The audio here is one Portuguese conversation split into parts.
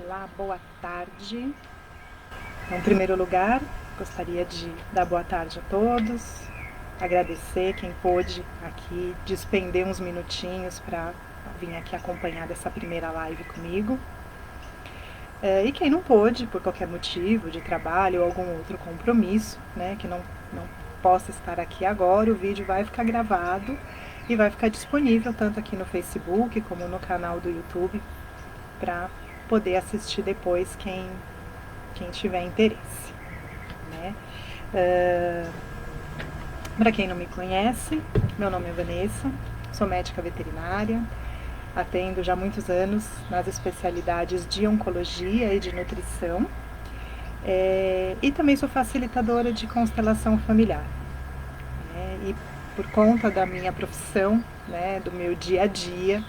Olá, boa tarde. Em primeiro lugar, gostaria de dar boa tarde a todos, agradecer quem pôde aqui despender uns minutinhos para vir aqui acompanhar dessa primeira live comigo. E quem não pôde, por qualquer motivo, de trabalho ou algum outro compromisso, né, que não possa estar aqui agora, o vídeo vai ficar gravado e vai ficar disponível tanto aqui no Facebook como no canal do YouTube para poder assistir depois quem tiver interesse, né? Para quem não me conhece, meu nome é Vanessa, sou médica veterinária, atendo já há muitos anos nas especialidades de oncologia e de nutrição, e também sou facilitadora de constelação familiar, né? E por conta da minha profissão, né, do meu dia a dia,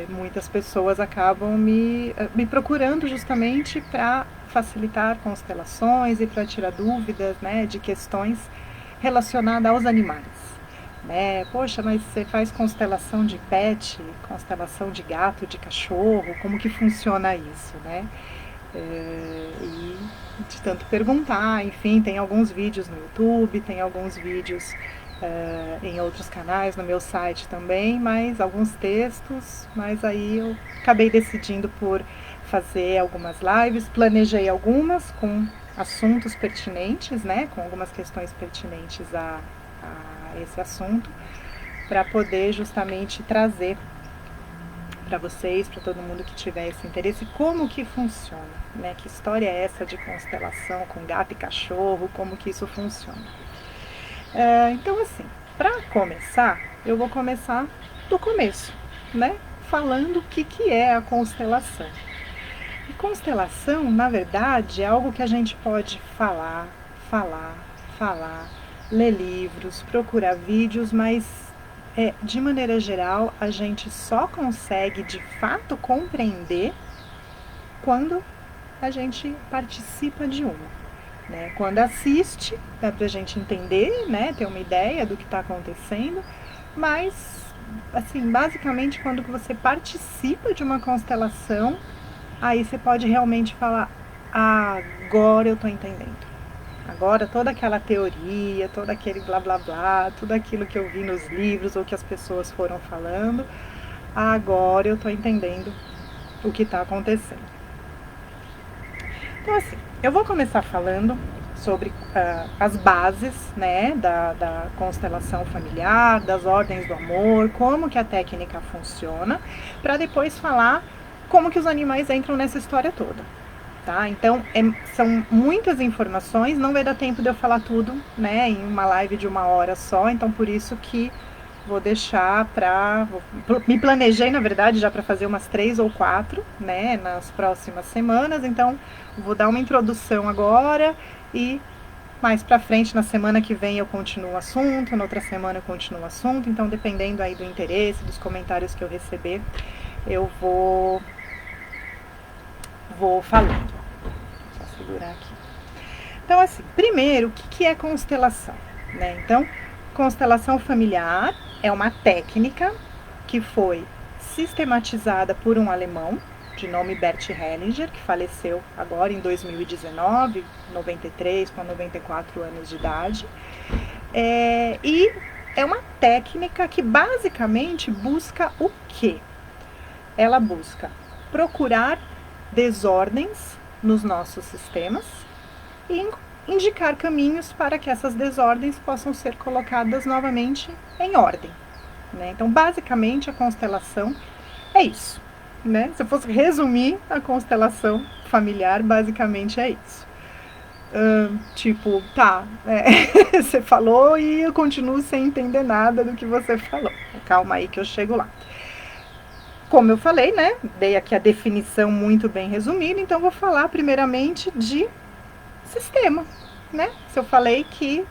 muitas pessoas acabam me procurando justamente para facilitar constelações e para tirar dúvidas, né, de questões relacionadas aos animais. Né? Poxa, mas você faz constelação de pet, constelação de gato, de cachorro, como que funciona isso, né? E de tanto perguntar, enfim, tem alguns vídeos no YouTube, tem alguns vídeos em outros canais, no meu site também, mas alguns textos, mas aí eu acabei decidindo por fazer algumas lives, planejei algumas com assuntos pertinentes, né, com algumas questões pertinentes a esse assunto, para poder justamente trazer para vocês, para todo mundo que tiver esse interesse, como que funciona, né, que história é essa de constelação com gato e cachorro, como que isso funciona. Então, assim, para começar, eu vou começar do começo, né? Falando o que é a constelação. E constelação, na verdade, é algo que a gente pode falar, ler livros, procurar vídeos, mas de maneira geral a gente só consegue de fato compreender quando a gente participa de uma. Né? Quando assiste, dá pra gente entender, né? Ter uma ideia do que está acontecendo, mas, assim, basicamente quando você participa de uma constelação, aí você pode realmente falar, agora eu tô entendendo. Agora toda aquela teoria, todo aquele blá blá blá, tudo aquilo que eu vi nos livros ou que as pessoas foram falando, agora eu tô entendendo o que está acontecendo. Então, assim, eu vou começar falando sobre as bases, né, da constelação familiar, das ordens do amor, como que a técnica funciona, para depois falar como que os animais entram nessa história toda, tá? Então, são muitas informações, não vai dar tempo de eu falar tudo, né, em uma live de 1 hora só, então por isso que vou deixar me planejei, na verdade, já para fazer umas 3 ou 4, né, nas próximas semanas, então vou dar uma introdução agora e mais para frente, na semana que vem eu continuo o assunto, na outra semana eu continuo o assunto, então dependendo aí do interesse, dos comentários que eu receber, eu vou falando. Vou só segurar aqui. Então, assim, primeiro, o que é constelação? Né? Então, constelação familiar é uma técnica que foi sistematizada por um alemão de nome Bert Hellinger, que faleceu agora em 2019, 93, com 94 anos de idade. E é uma técnica que basicamente busca o quê? Ela busca procurar desordens nos nossos sistemas e indicar caminhos para que essas desordens possam ser colocadas novamente em ordem. Né? Então, basicamente, a constelação é isso. Né? Se eu fosse resumir a constelação familiar, basicamente é isso. Você falou e eu continuo sem entender nada do que você falou. Calma aí que eu chego lá. Como eu falei, né? Dei aqui a definição muito bem resumida, então vou falar primeiramente de sistema, né? Se eu falei que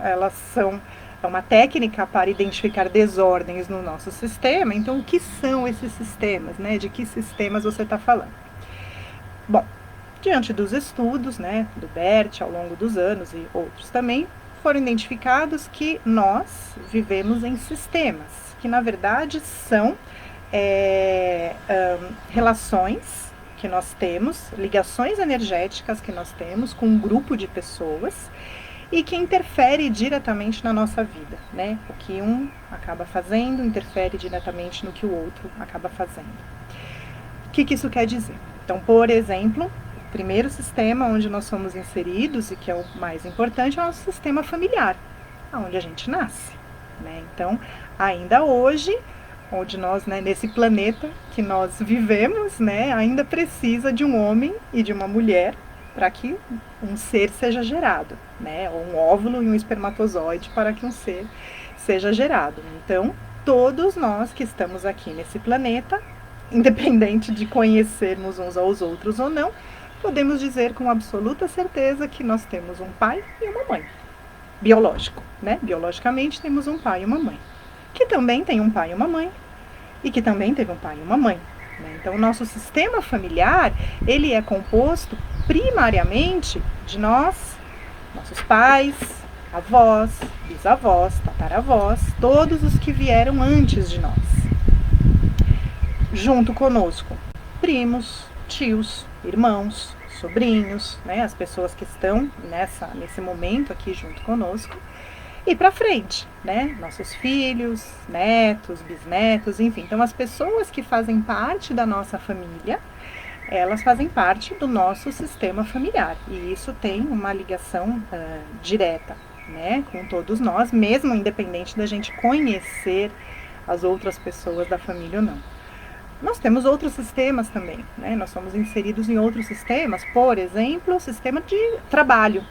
elas são uma técnica para identificar desordens no nosso sistema, então o que são esses sistemas, né? De que sistemas você está falando? Bom, diante dos estudos, né, do Bert ao longo dos anos e outros também, foram identificados que nós vivemos em sistemas, que na verdade são relações que nós temos, ligações energéticas que nós temos com um grupo de pessoas e que interfere diretamente na nossa vida, né? O que um acaba fazendo interfere diretamente no que o outro acaba fazendo. O que isso quer dizer? Então, por exemplo, o primeiro sistema onde nós somos inseridos e que é o mais importante é o nosso sistema familiar, onde a gente nasce, né? Então, ainda hoje, onde nós, né, nesse planeta que nós vivemos, né, ainda precisa de um homem e de uma mulher para que um ser seja gerado, né, ou um óvulo e um espermatozoide para que um ser seja gerado. Então, todos nós que estamos aqui nesse planeta, independente de conhecermos uns aos outros ou não, podemos dizer com absoluta certeza que nós temos um pai e uma mãe. Biológico, né? Biologicamente temos um pai e uma mãe, que também tem um pai e uma mãe, e que também teve um pai e uma mãe, né? Então, o nosso sistema familiar, ele é composto primariamente de nós, nossos pais, avós, bisavós, tataravós, todos os que vieram antes de nós. Junto conosco, primos, tios, irmãos, sobrinhos, né, as pessoas que estão nesse momento aqui junto conosco, e para frente, né, nossos filhos, netos, bisnetos, enfim. Então, as pessoas que fazem parte da nossa família, elas fazem parte do nosso sistema familiar, e isso tem uma ligação direta, né, com todos nós, mesmo independente da gente conhecer as outras pessoas da família ou não. Nós temos outros sistemas também, né? Nós somos inseridos em outros sistemas, por exemplo, o sistema de trabalho,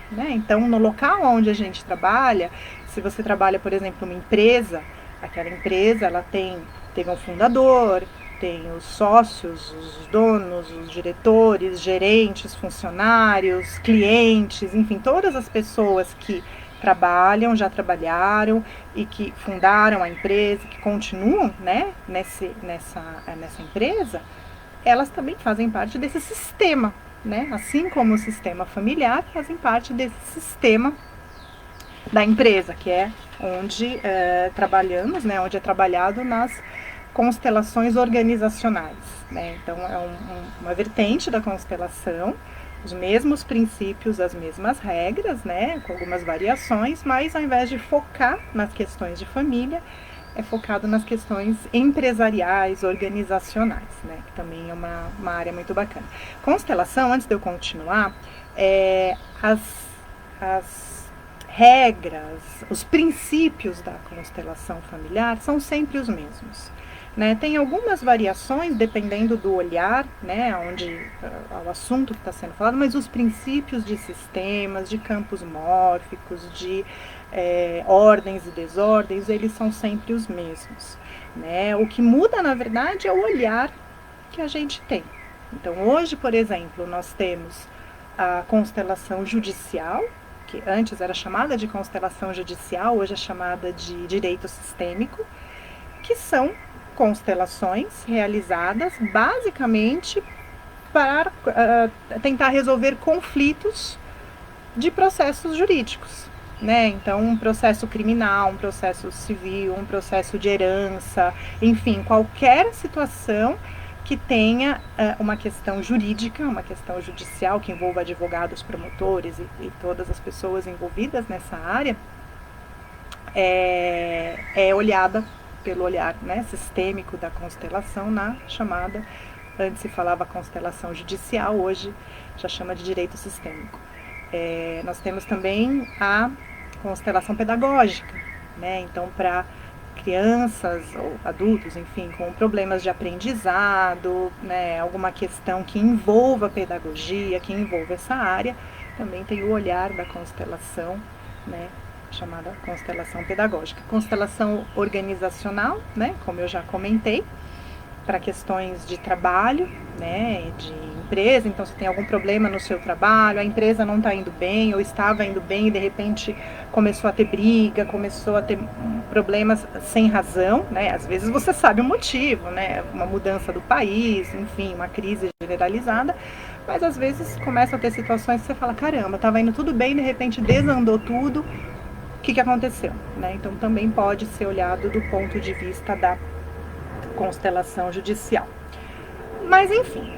né? Então, no local onde a gente trabalha, se você trabalha, por exemplo, numa empresa, aquela empresa ela teve um fundador, tem os sócios, os donos, os diretores, gerentes, funcionários, clientes, enfim, todas as pessoas que trabalham, já trabalharam e que fundaram a empresa, que continuam, né, nessa empresa, elas também fazem parte desse sistema, né? Assim como o sistema familiar, fazem parte desse sistema da empresa, que é onde trabalhamos, né, onde é trabalhado nas constelações organizacionais, né? Então, é uma vertente da constelação, os mesmos princípios, as mesmas regras, né, com algumas variações, mas ao invés de focar nas questões de família, é focado nas questões empresariais, organizacionais, né, que também é uma área muito bacana. Constelação, antes de eu continuar, as regras, os princípios da constelação familiar são sempre os mesmos. Né, tem algumas variações dependendo do olhar, né, onde o assunto que está sendo falado, mas os princípios de sistemas, de campos mórficos, de ordens e desordens, eles são sempre os mesmos. Né? O que muda, na verdade, é o olhar que a gente tem. Então, hoje, por exemplo, nós temos a constelação judicial, que antes era chamada de constelação judicial, hoje é chamada de direito sistêmico, que são constelações realizadas basicamente para tentar resolver conflitos de processos jurídicos, né? Então, um processo criminal, um processo civil, um processo de herança, enfim, qualquer situação que tenha uma questão jurídica, uma questão judicial que envolva advogados, promotores e todas as pessoas envolvidas nessa área, é olhada pelo olhar, né, sistêmico da constelação na chamada, antes se falava constelação judicial, hoje já chama de direito sistêmico. Nós temos também a constelação pedagógica, né, então para crianças ou adultos, enfim, com problemas de aprendizado, né, alguma questão que envolva pedagogia, que envolva essa área, também tem o olhar da constelação, né, chamada constelação pedagógica. Constelação organizacional, né, como eu já comentei, para questões de trabalho, né, de empresa. Então, se tem algum problema no seu trabalho, a empresa não está indo bem ou estava indo bem e de repente começou a ter briga, começou a ter problemas sem razão, né, às vezes você sabe o motivo, né, uma mudança do país, enfim, uma crise generalizada, mas às vezes começa a ter situações que você fala, caramba, estava indo tudo bem, de repente desandou tudo, o que aconteceu? Né? Então, também pode ser olhado do ponto de vista da constelação judicial. Mas enfim,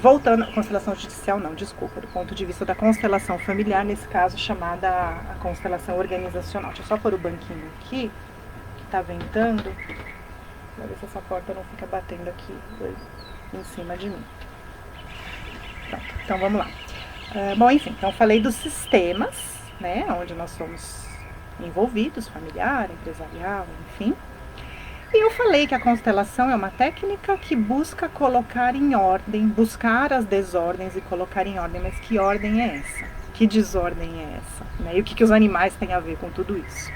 voltando, constelação judicial não, desculpa, do ponto de vista da constelação familiar, nesse caso chamada a constelação organizacional. Deixa eu só pôr o banquinho aqui, que tá ventando, pra ver se essa porta não fica batendo aqui em cima de mim. Pronto, então vamos lá. Bom, enfim, então falei dos sistemas, né, onde nós somos envolvidos, familiar, empresarial, enfim. E eu falei que a constelação é uma técnica que busca colocar em ordem, buscar as desordens e colocar em ordem. Mas que ordem é essa? Que desordem é essa? Né? E o que os animais têm a ver com tudo isso?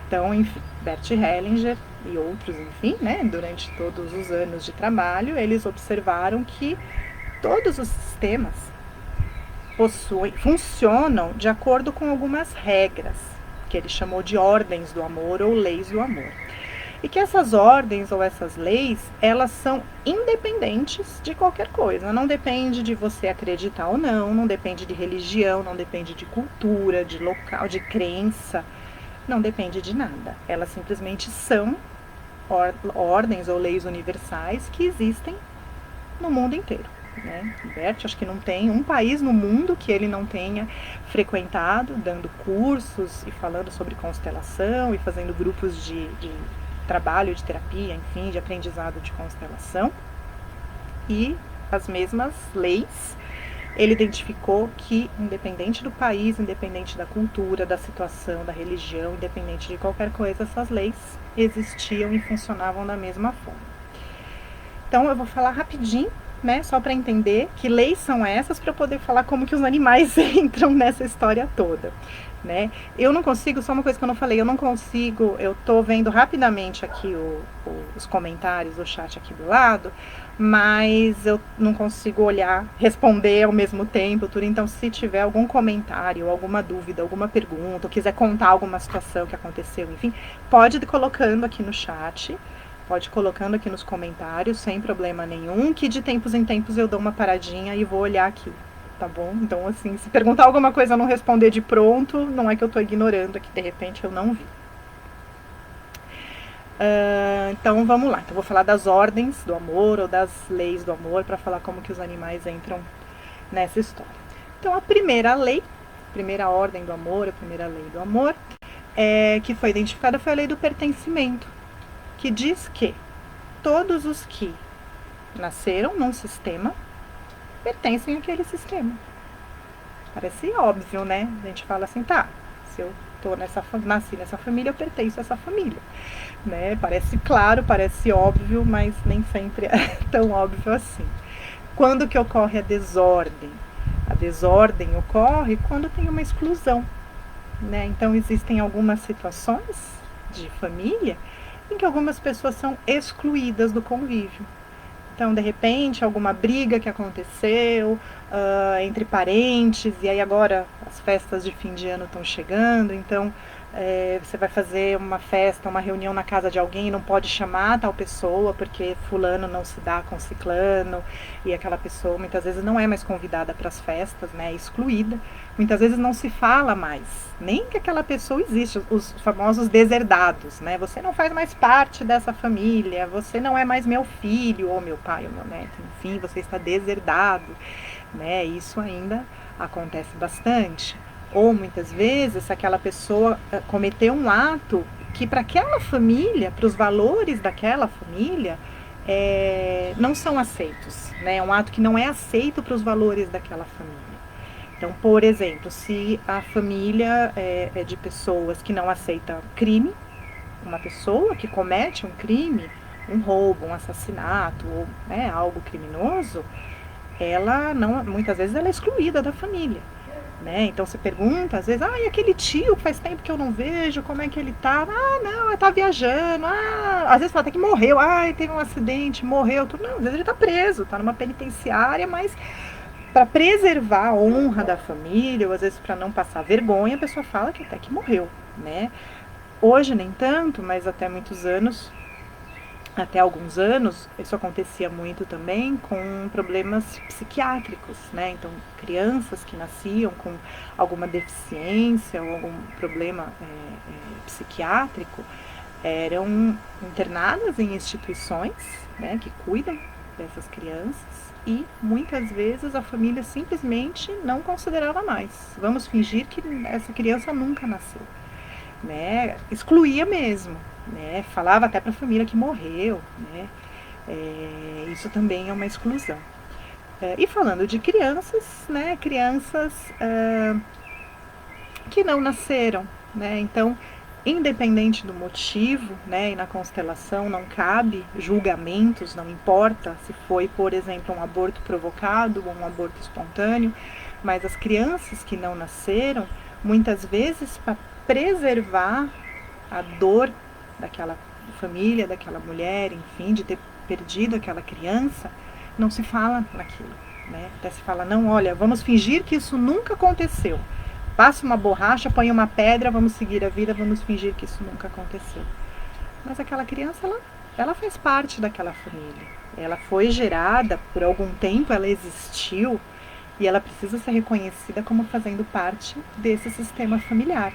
Então, enfim, Bert Hellinger e outros, enfim, né, durante todos os anos de trabalho, eles observaram que todos os sistemas funcionam de acordo com algumas regras, que ele chamou de ordens do amor ou leis do amor. E que essas ordens ou essas leis, elas são independentes de qualquer coisa. Não depende de você acreditar ou não, não depende de religião, não depende de cultura, de local, de crença, não depende de nada. Elas simplesmente são ordens ou leis universais que existem no mundo inteiro. Né? Bert, acho que não tem um país no mundo que ele não tenha frequentado, dando cursos e falando sobre constelação e fazendo grupos de trabalho, de terapia, enfim, de aprendizado de constelação. E as mesmas leis, ele identificou que, independente do país, independente da cultura, da situação, da religião, independente de qualquer coisa, essas leis existiam e funcionavam da mesma forma. Então, eu vou falar rapidinho, né, só para entender que leis são essas, para poder falar como que os animais entram nessa história toda. Né? Eu não consigo, só uma coisa que eu não falei, eu não consigo, eu tô vendo rapidamente aqui os comentários, o chat aqui do lado, mas eu não consigo olhar, responder ao mesmo tempo, tudo. Então, se tiver algum comentário, alguma dúvida, alguma pergunta, ou quiser contar alguma situação que aconteceu, enfim, pode ir colocando aqui no chat, pode ir colocando aqui nos comentários, sem problema nenhum, que de tempos em tempos eu dou uma paradinha e vou olhar aqui. Tá bom? Então, assim, se perguntar alguma coisa e eu não responder de pronto, não é que eu tô ignorando, é que de repente eu não vi. Então, vamos lá. Então, vou falar das ordens do amor ou das leis do amor para falar como que os animais entram nessa história. Então, a primeira lei, a primeira ordem do amor, a primeira lei do amor, que foi identificada foi a lei do pertencimento, que diz que todos os que nasceram num sistema pertencem àquele sistema. Parece óbvio, né? A gente fala assim, tá, se eu nasci nessa família, eu pertenço a essa família. Né? Parece claro, parece óbvio, mas nem sempre é tão óbvio assim. Quando que ocorre a desordem? A desordem ocorre quando tem uma exclusão. Né? Então, existem algumas situações de família em que algumas pessoas são excluídas do convívio. Então, de repente, alguma briga que aconteceu entre parentes, e aí agora as festas de fim de ano estão chegando, então você vai fazer uma festa, uma reunião na casa de alguém e não pode chamar tal pessoa porque fulano não se dá com ciclano, e aquela pessoa muitas vezes não é mais convidada para as festas, né, é excluída. Muitas vezes não se fala mais, nem que aquela pessoa existe, os famosos deserdados, né? Você não faz mais parte dessa família, você não é mais meu filho, ou meu pai, ou meu neto, enfim, você está deserdado, né? Isso ainda acontece bastante. Ou muitas vezes aquela pessoa cometeu um ato que para aquela família, para os valores daquela família, não são aceitos, né? É um ato que não é aceito para os valores daquela família. Então, por exemplo, se a família é de pessoas que não aceitam crime, uma pessoa que comete um crime, um roubo, um assassinato, ou algo criminoso, ela não, muitas vezes ela é excluída da família. Né? Então você pergunta, às vezes, e aquele tio faz tempo que eu não vejo, como é que ele tá? Não, ele tá viajando, às vezes fala até que morreu, teve um acidente, morreu, tudo. Não, às vezes ele tá preso, tá numa penitenciária, mas para preservar a honra da família, ou às vezes para não passar vergonha, a pessoa fala que até que morreu, né? Hoje nem tanto, mas até alguns anos, isso acontecia muito também com problemas psiquiátricos, né? Então, crianças que nasciam com alguma deficiência ou algum problema psiquiátrico eram internadas em instituições, né, que cuidam dessas crianças e muitas vezes a família simplesmente não considerava mais. Vamos fingir que essa criança nunca nasceu, né? Excluía mesmo, né? Falava até para a família que morreu, né? Isso também é uma exclusão. E falando de crianças, né? Crianças que não nasceram, né? Então, independente do motivo, né, e na constelação não cabe julgamentos, não importa se foi, por exemplo, um aborto provocado ou um aborto espontâneo, mas as crianças que não nasceram, muitas vezes para preservar a dor daquela família, daquela mulher, enfim, de ter perdido aquela criança, não se fala naquilo, né? Até se fala, não, olha, vamos fingir que isso nunca aconteceu. Passa uma borracha, põe uma pedra, vamos seguir a vida, vamos fingir que isso nunca aconteceu. Mas aquela criança, ela faz parte daquela família. Ela foi gerada, por algum tempo ela existiu e ela precisa ser reconhecida como fazendo parte desse sistema familiar,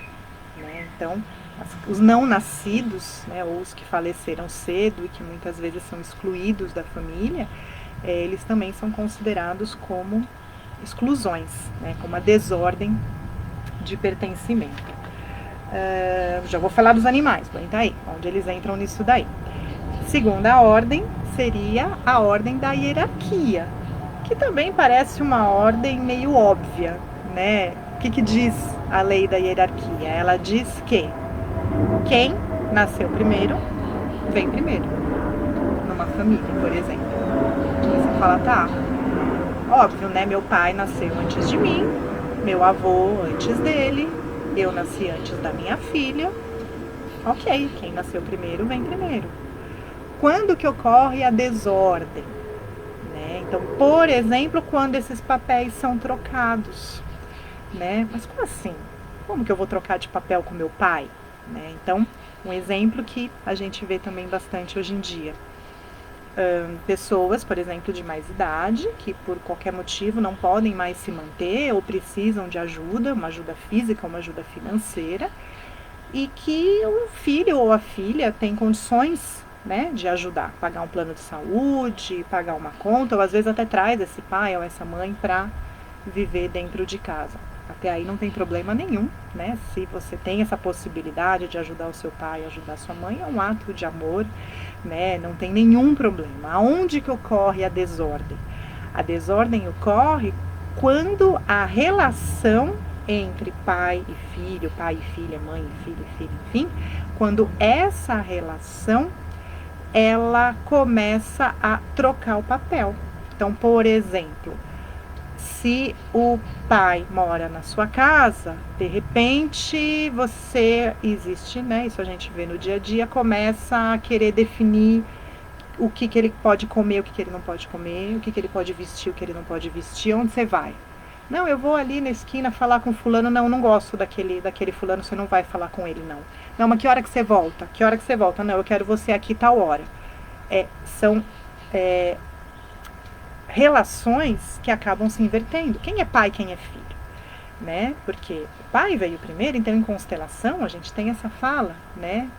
né? Então, os não nascidos, né, ou os que faleceram cedo e que muitas vezes são excluídos da família, eles também são considerados como exclusões, né, como a desordem de pertencimento. Já vou falar dos animais, tá aí, onde eles entram nisso daí. Segunda ordem seria a ordem da hierarquia, que também parece uma ordem meio óbvia, né? O que diz a lei da hierarquia? Ela diz que quem nasceu primeiro, vem primeiro. Numa família, por exemplo. Você fala, tá, óbvio, né? Meu pai nasceu antes de mim, meu avô antes dele, eu nasci antes da minha filha. Ok, quem nasceu primeiro, vem primeiro. Quando que ocorre a desordem? Né? Então, por exemplo, quando esses papéis são trocados. Né? Mas como assim? Como que eu vou trocar de papel com meu pai? Né? Então, um exemplo que a gente vê também bastante hoje em dia. Pessoas, por exemplo, de mais idade, que por qualquer motivo não podem mais se manter ou precisam de ajuda, uma ajuda física, uma ajuda financeira, e que o filho ou a filha tem condições, né, de ajudar, pagar um plano de saúde, pagar uma conta, ou às vezes até traz esse pai ou essa mãe para viver dentro de casa. Até aí não tem problema nenhum, né? Se você tem essa possibilidade de ajudar o seu pai, ajudar a sua mãe, é um ato de amor, né? Não tem nenhum problema. Aonde que ocorre a desordem? A desordem ocorre quando a relação entre pai e filha, mãe e filho, enfim, quando essa relação ela começa a trocar o papel. Então, por exemplo, se o pai mora na sua casa, de repente você existe, né? Isso a gente vê no dia a dia, começa a querer definir o que ele pode comer, o que ele não pode comer, o que ele pode vestir, o que ele não pode vestir, onde você vai. Não, eu vou ali na esquina falar com fulano, não gosto daquele fulano, você não vai falar com ele, não. Não, mas que hora que você volta? Que hora que você volta? Não, eu quero você aqui tal hora. São relações que acabam se invertendo. Quem é pai, quem é filho? Né? Porque o pai veio primeiro, então em constelação a gente tem essa fala, né?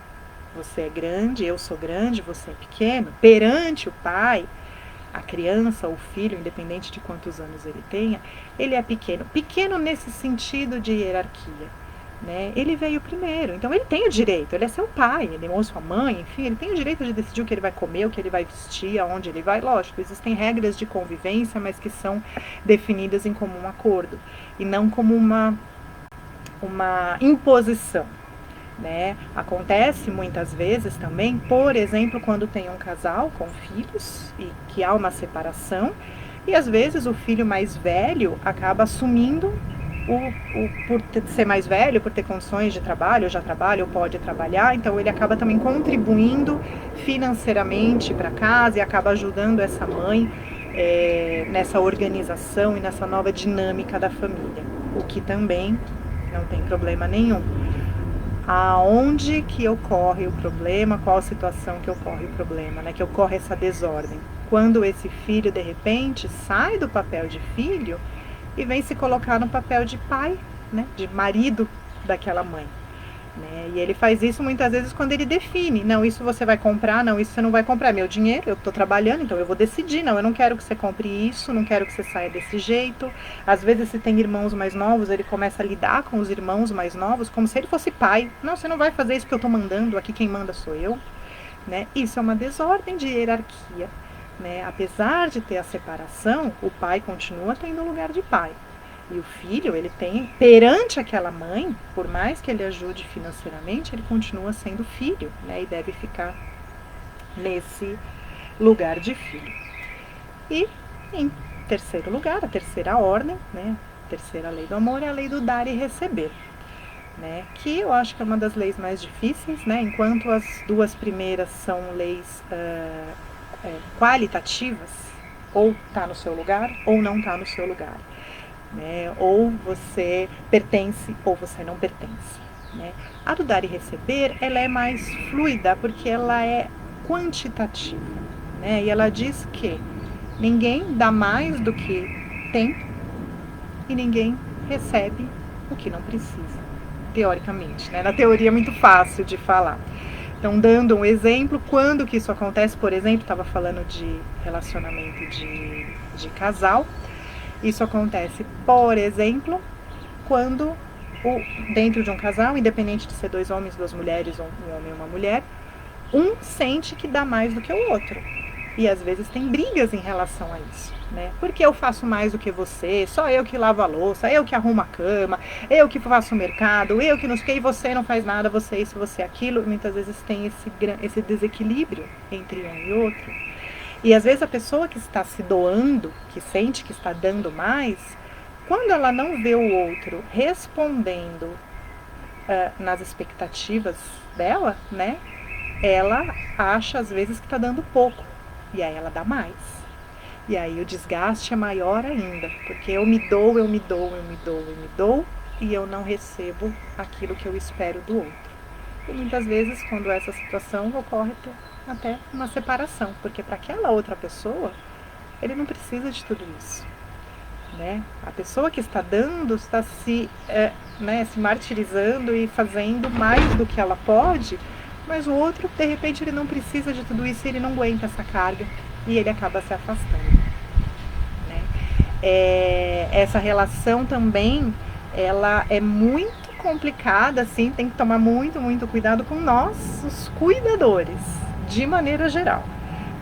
Você é grande, eu sou grande, você é pequeno. Perante o pai, a criança ou o filho, independente de quantos anos ele tenha, ele é pequeno. Pequeno nesse sentido de hierarquia, né? Ele veio primeiro, então ele tem o direito, ele é seu pai, ele é sua mãe, enfim, ele tem o direito de decidir o que ele vai comer, o que ele vai vestir, aonde ele vai. Lógico, existem regras de convivência, mas que são definidas em comum acordo, e não como uma imposição. Né? Acontece muitas vezes também, por exemplo, quando tem um casal com filhos e que há uma separação, e às vezes o filho mais velho acaba assumindo por ser mais velho, por ter condições de trabalho, já trabalha ou pode trabalhar, então ele acaba também contribuindo financeiramente para casa e acaba ajudando essa mãe nessa organização e nessa nova dinâmica da família, o que também não tem problema nenhum. Aonde que ocorre o problema, qual a situação que ocorre o problema, né? Que ocorre essa desordem. Quando esse filho, de repente, sai do papel de filho e vem se colocar no papel de pai, né? De marido daquela mãe. né? E ele faz isso muitas vezes quando ele define, não, isso você vai comprar, não, isso você não vai comprar, é meu dinheiro, eu estou trabalhando, então eu vou decidir, não, eu não quero que você compre isso, não quero que você saia desse jeito. Às vezes, se tem irmãos mais novos, ele começa a lidar com os irmãos mais novos como se ele fosse pai. Não, você não vai fazer isso que eu estou mandando, aqui quem manda sou eu, né? Isso é uma desordem de hierarquia, né? Apesar de ter a separação, o pai continua tendo o lugar de pai. E o filho, ele tem, perante aquela mãe, por mais que ele ajude financeiramente, ele continua sendo filho, né? E deve ficar nesse lugar de filho. E, em terceiro lugar, a terceira ordem, né? A terceira lei do amor é a lei do dar e receber, né? Que eu acho que é uma das leis mais difíceis, né? Enquanto as duas primeiras são leis qualitativas, ou está no seu lugar ou não está no seu lugar. Né? Ou você pertence ou você não pertence, né? A do dar e receber, ela é mais fluida porque ela é quantitativa, né? E ela diz que ninguém dá mais do que tem e ninguém recebe o que não precisa, teoricamente, né? Na teoria é muito fácil de falar. Então, dando um exemplo, quando que isso acontece, por exemplo, estava falando de relacionamento de casal. Isso acontece, por exemplo, quando dentro de um casal, independente de ser dois homens, duas mulheres, ou um homem e uma mulher, um sente que dá mais do que o outro. E às vezes tem brigas em relação a isso, né? Porque eu faço mais do que você, só eu que lavo a louça, eu que arrumo a cama, eu que faço o mercado, eu que não sei, e você não faz nada, você isso, você aquilo. E muitas vezes tem esse desequilíbrio entre um e outro. E às vezes a pessoa que está se doando, que sente que está dando mais, quando ela não vê o outro respondendo nas expectativas dela, né? Ela acha às vezes que está dando pouco. E aí ela dá mais. E aí o desgaste é maior ainda. Porque eu me dou, eu me dou, eu me dou, eu me dou. E eu não recebo aquilo que eu espero do outro. E muitas vezes, quando essa situação ocorre, até uma separação, porque para aquela outra pessoa, ele não precisa de tudo isso, né? A pessoa que está dando está se martirizando e fazendo mais do que ela pode, mas o outro, de repente, ele não precisa de tudo isso, ele não aguenta essa carga e ele acaba se afastando, né? Essa relação também, ela é muito complicada, assim, tem que tomar muito, muito cuidado com nós, os cuidadores, de maneira geral.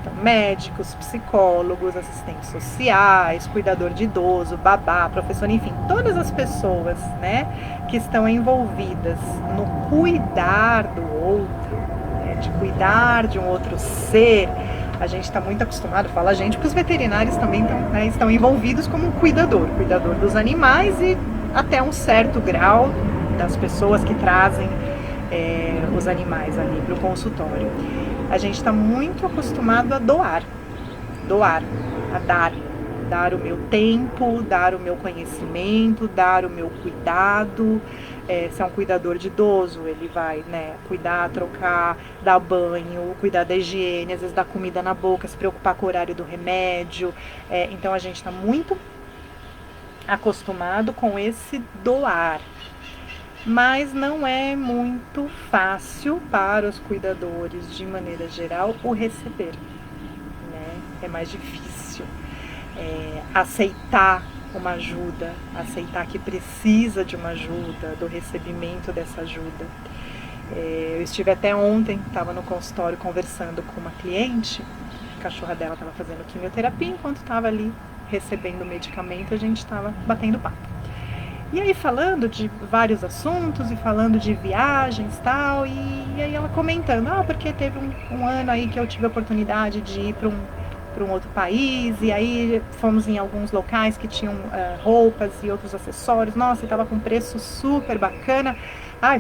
Então, médicos, psicólogos, assistentes sociais, cuidador de idoso, babá, professor, enfim, todas as pessoas, né, que estão envolvidas no cuidar do outro, né, de cuidar de um outro ser. A gente está muito acostumado, fala a gente, porque os veterinários também estão envolvidos como cuidador dos animais e até um certo grau das pessoas que trazem os animais ali para o consultório. A gente está muito acostumado a doar, a dar o meu tempo, dar o meu conhecimento, dar o meu cuidado. Se é um cuidador de idoso, ele vai, né, cuidar, trocar, dar banho, cuidar da higiene, às vezes dar comida na boca, se preocupar com o horário do remédio. Então a gente está muito acostumado com esse doar. Mas não é muito fácil para os cuidadores, de maneira geral, o receber, né? É mais difícil aceitar uma ajuda, aceitar que precisa de uma ajuda, do recebimento dessa ajuda. Eu estive até ontem, estava no consultório conversando com uma cliente, a cachorra dela estava fazendo quimioterapia, enquanto estava ali recebendo o medicamento, a gente estava batendo papo. E aí falando de vários assuntos e falando de viagens e tal, e aí ela comentando, porque teve um ano aí que eu tive a oportunidade de ir para um outro país, e aí fomos em alguns locais que tinham roupas e outros acessórios, nossa, e estava com preço super bacana,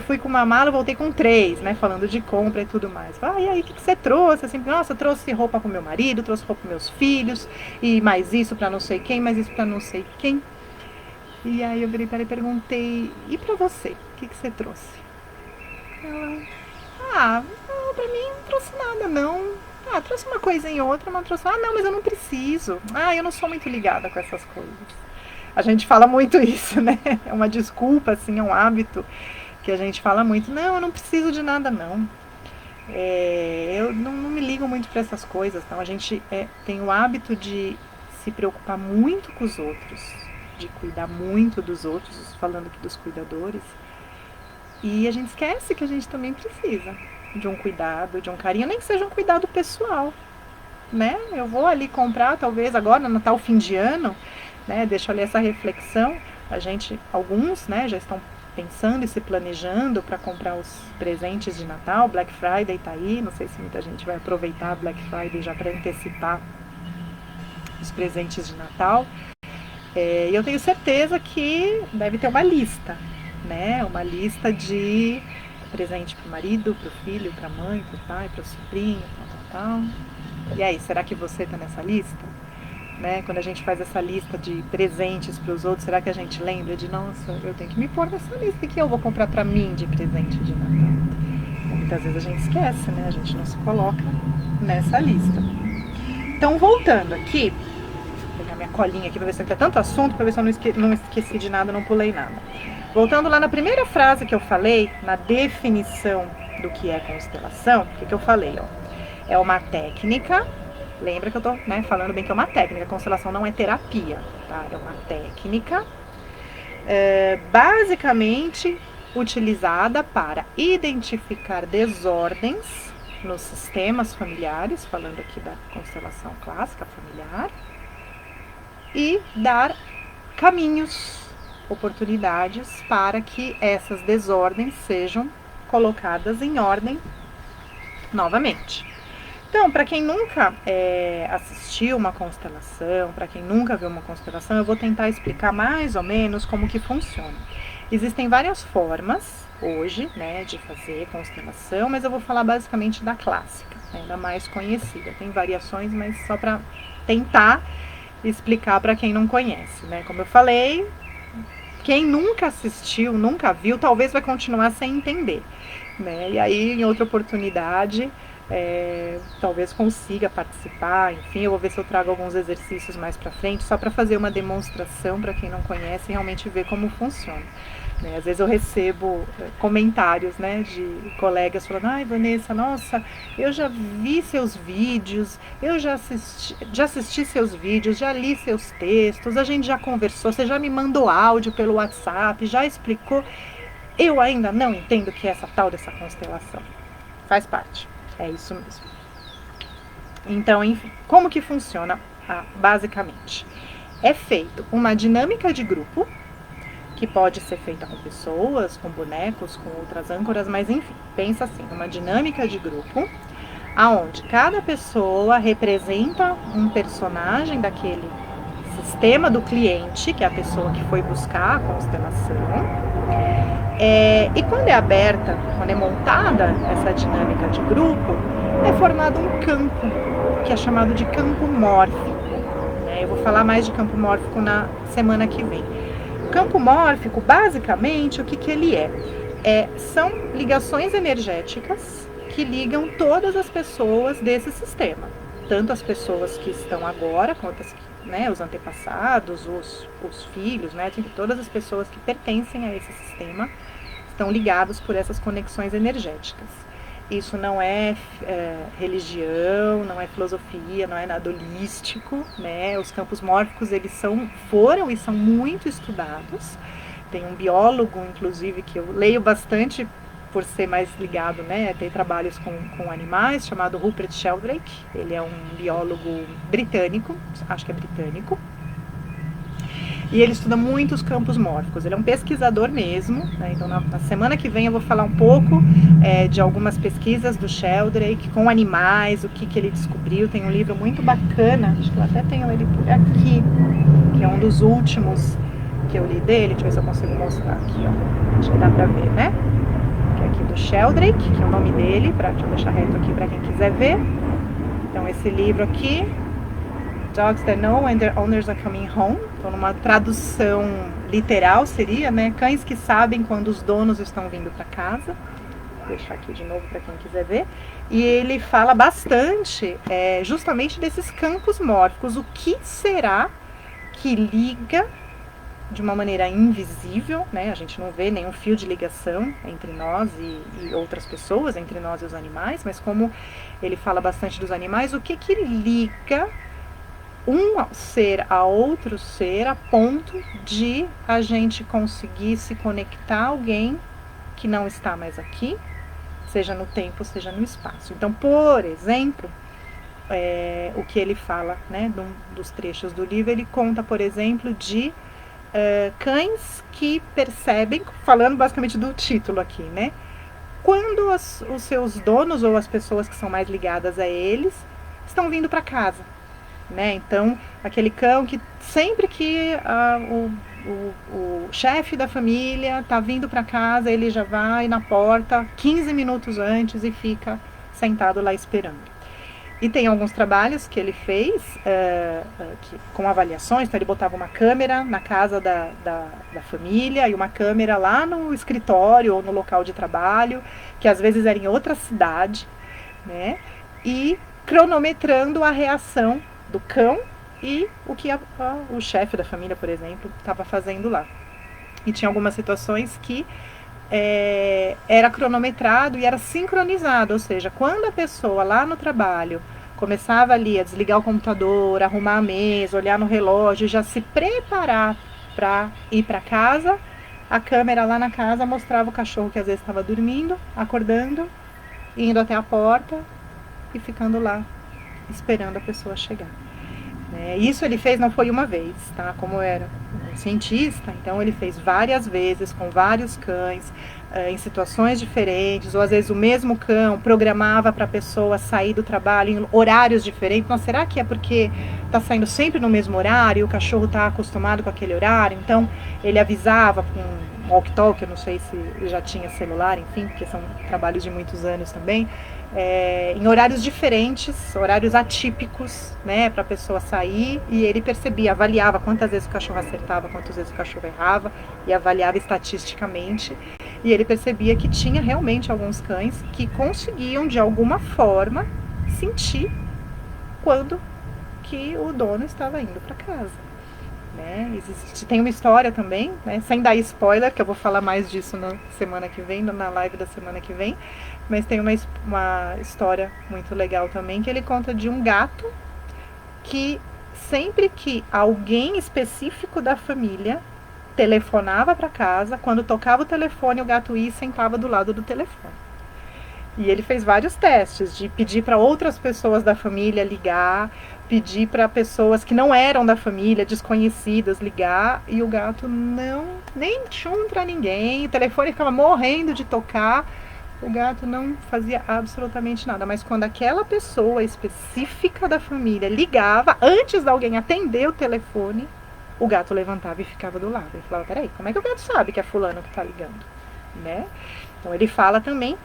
fui com uma mala, voltei com 3, né, falando de compra e tudo mais. E aí, o que você trouxe? Assim, nossa, eu trouxe roupa pro meu marido, trouxe roupa pros meus filhos, e mais isso para não sei quem, mais isso para não sei quem. E aí eu virei para ela e perguntei, e pra você, o que você trouxe? Ela, pra mim não trouxe nada não. Trouxe uma coisinha ou outra, mas trouxe, não, mas eu não preciso. Eu não sou muito ligada com essas coisas. A gente fala muito isso, né? É uma desculpa, assim, é um hábito que a gente fala muito, não, eu não preciso de nada não. Eu não me ligo muito para essas coisas. Então a gente tem o hábito de se preocupar muito com os outros, de cuidar muito dos outros, falando aqui dos cuidadores. E a gente esquece que a gente também precisa de um cuidado, de um carinho, nem que seja um cuidado pessoal, né? Eu vou ali comprar, talvez agora, no Natal, fim de ano, né? Deixo ali essa reflexão. Alguns, né, já estão pensando e se planejando para comprar os presentes de Natal. Black Friday tá aí, não sei se muita gente vai aproveitar a Black Friday já para antecipar os presentes de Natal. E eu tenho certeza que deve ter uma lista, né? Uma lista de presente para o marido, para o filho, para a mãe, para o pai, para o sobrinho, tal. E aí, será que você está nessa lista? Né? Quando a gente faz essa lista de presentes para os outros, será que a gente lembra de, nossa, eu tenho que me pôr nessa lista que eu vou comprar para mim de presente de Natal? Muitas vezes a gente esquece, né? A gente não se coloca nessa lista. Então, voltando aqui, vou pegar minha colinha aqui para ver se tem tanto assunto, para ver se eu não esqueci de nada, não pulei nada. Voltando lá na primeira frase que eu falei, na definição do que é constelação, o que eu falei? Ó? É uma técnica. Lembra que eu tô, né, falando bem que é uma técnica, a constelação não é terapia, tá? É uma técnica basicamente utilizada para identificar desordens nos sistemas familiares, falando aqui da constelação clássica familiar, e dar caminhos, oportunidades para que essas desordens sejam colocadas em ordem novamente. Então, para quem nunca assistiu uma constelação, para quem nunca viu uma constelação, eu vou tentar explicar mais ou menos como que funciona. Existem várias formas hoje, né, de fazer constelação, mas eu vou falar basicamente da clássica, né, da mais conhecida. Tem variações, mas só para tentar explicar para quem não conhece, né? Como eu falei, quem nunca assistiu, nunca viu, talvez vai continuar sem entender, né? E aí, em outra oportunidade, talvez consiga participar, enfim, eu vou ver se eu trago alguns exercícios mais pra frente, só para fazer uma demonstração para quem não conhece e realmente ver como funciona. Né? Às vezes eu recebo comentários, né, de colegas falando, ai Vanessa, nossa, eu já vi seus vídeos, eu já assisti seus vídeos, já li seus textos, a gente já conversou, você já me mandou áudio pelo WhatsApp, já explicou, eu ainda não entendo o que é essa tal dessa constelação. Faz parte. É isso mesmo. Então, enfim, como que funciona basicamente? É feito uma dinâmica de grupo, que pode ser feita com pessoas, com bonecos, com outras âncoras, mas enfim, pensa assim, uma dinâmica de grupo, aonde cada pessoa representa um personagem daquele sistema do cliente, que é a pessoa que foi buscar a constelação. E quando é aberta, quando é montada essa dinâmica de grupo, é formado um campo, que é chamado de campo mórfico. Eu vou falar mais de campo mórfico na semana que vem. O campo mórfico, basicamente, o que ele é? São ligações energéticas que ligam todas as pessoas desse sistema. Tanto as pessoas que estão agora, quanto os antepassados, os filhos, né? Todas as pessoas que pertencem a esse sistema estão ligados por essas conexões energéticas. Isso não é religião, não é filosofia, não é nada holístico, né? Os campos mórficos, eles foram e são muito estudados. Tem um biólogo, inclusive, que eu leio bastante por ser mais ligado, né? Tem trabalhos com animais, chamado Rupert Sheldrake. Ele é um biólogo britânico, acho que é britânico. E ele estuda muito os campos mórficos, ele é um pesquisador mesmo, né? Então na semana que vem eu vou falar um pouco de algumas pesquisas do Sheldrake com animais, o que ele descobriu. Tem um livro muito bacana, acho que eu até tenho ele por aqui, que é um dos últimos que eu li dele, deixa eu ver se eu consigo mostrar aqui, ó. Acho que dá pra ver, né? Que é aqui do Sheldrake, que é o nome dele, deixa eu deixar reto aqui pra quem quiser ver. Então esse livro aqui, Dogs That Know When Their Owners Are Coming Home. Então, numa tradução literal seria, né? Cães que sabem quando os donos estão vindo para casa. Vou deixar aqui de novo para quem quiser ver. E ele fala bastante justamente desses campos mórficos. O que será que liga de uma maneira invisível, né? A gente não vê nenhum fio de ligação entre nós e outras pessoas, entre nós e os animais, mas como ele fala bastante dos animais, o que liga um ser a outro ser a ponto de a gente conseguir se conectar a alguém que não está mais aqui, seja no tempo, seja no espaço. Então, por exemplo, o que ele fala, né, dos trechos do livro, ele conta, por exemplo, de cães que percebem, falando basicamente do título aqui, né, quando os seus donos ou as pessoas que são mais ligadas a eles estão vindo para casa, né? Então, aquele cão que sempre que o chefe da família está vindo para casa, ele já vai na porta 15 minutos antes e fica sentado lá esperando. E tem alguns trabalhos que ele fez com avaliações, então ele botava uma câmera na casa da família e uma câmera lá no escritório ou no local de trabalho, que às vezes era em outra cidade, né? E cronometrando a reação do cão e o que o chefe da família, por exemplo, estava fazendo lá. E tinha algumas situações que era cronometrado e era sincronizado, ou seja, quando a pessoa lá no trabalho começava ali a desligar o computador, arrumar a mesa, olhar no relógio, já se preparar para ir para casa, a câmera lá na casa mostrava o cachorro que às vezes estava dormindo, acordando, indo até a porta e ficando lá esperando a pessoa chegar. Isso ele fez não foi uma vez, tá? Como era um cientista, então ele fez várias vezes com vários cães, em situações diferentes, ou às vezes o mesmo cão programava para a pessoa sair do trabalho em horários diferentes. Mas será que é porque está saindo sempre no mesmo horário e o cachorro está acostumado com aquele horário? Então ele avisava com um walkie-talkie, eu não sei se já tinha celular, enfim, porque são trabalhos de muitos anos também, em horários diferentes, horários atípicos, né, para a pessoa sair, e ele percebia, avaliava quantas vezes o cachorro acertava, quantas vezes o cachorro errava, e avaliava estatisticamente, e ele percebia que tinha realmente alguns cães que conseguiam, de alguma forma, sentir quando que o dono estava indo para casa. Né? Tem uma história também, né? Sem dar spoiler, que eu vou falar mais disso na semana que vem, na live da semana que vem, mas tem uma história muito legal também, que ele conta de um gato que sempre que alguém específico da família telefonava para casa, quando tocava o telefone, o gato ia e sentava do lado do telefone. E ele fez vários testes de pedir para outras pessoas da família ligar, pedir para pessoas que não eram da família, desconhecidas, ligar, e o gato nem tchum para ninguém, o telefone ficava morrendo de tocar, o gato não fazia absolutamente nada. Mas quando aquela pessoa específica da família ligava, antes de alguém atender o telefone, o gato levantava e ficava do lado. Ele falava, peraí, como é que o gato sabe que é fulano que está ligando? Né? Então ele fala também